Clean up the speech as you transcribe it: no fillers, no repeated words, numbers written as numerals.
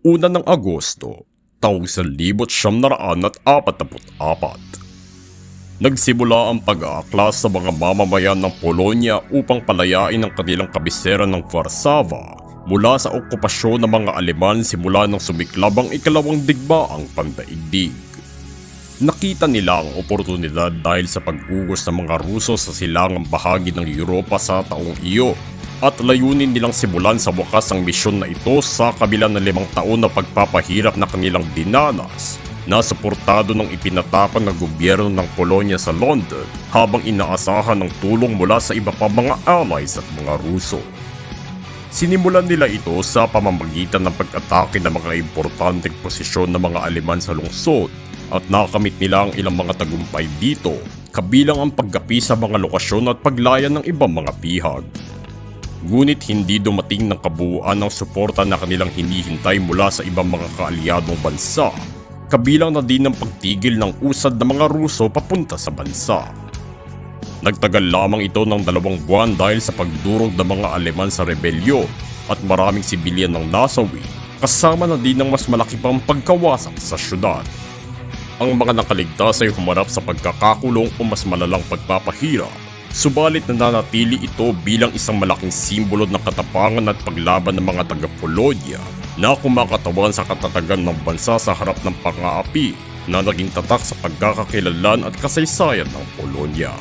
1 ng Agosto, taong 1944. Nagsimula ang pag-aaklas sa mga mamamayan ng Polonya upang palayain ang kanilang kabisera ng Warszawa mula sa okupasyon ng mga Aleman simula nang sumiklab ang ikalawang digmaang pandaigdig. Nakita nila ang oportunidad dahil sa pag-ugos ng mga Ruso sa silangang bahagi ng Europa sa taong iyon at layunin nilang simulan sa wakas ang misyon na ito sa kabila ng 5 taon na pagpapahirap na kanilang dinanas na suportado ng ipinatapang na gobyerno ng Polonya sa London habang inaasahan ng tulong mula sa iba pa mga allies at mga Ruso. Sinimulan nila ito sa pamamagitan ng pag-atake ng mga importanteng posisyon ng mga Aleman sa lungsod at nakamit nila ang ilang mga tagumpay dito, kabilang ang paggapi sa mga lokasyon at paglaya ng ibang mga bihag. Ngunit hindi dumating ng kabuuan ng suporta na kanilang hinihintay mula sa ibang mga kaalyadong bansa, kabilang na din ang pagtigil ng usad ng mga Ruso papunta sa bansa. Nagtagal lamang ito ng 2 buwan dahil sa pagdurog ng mga Aleman sa rebelyon at maraming sibilyan ng nasawi, kasama na din ng mas malaki pang pagkawasak sa syudad. Ang mga nakaligtas ay humarap sa pagkakakulong o mas malalang pagpapahirap, subalit nananatili ito bilang isang malaking simbolo ng katapangan at paglaban ng mga taga-Polonya na kumakatawan sa katatagan ng bansa sa harap ng pang-aapi na naging tatak sa pagkakakilanlan at kasaysayan ng Polonya.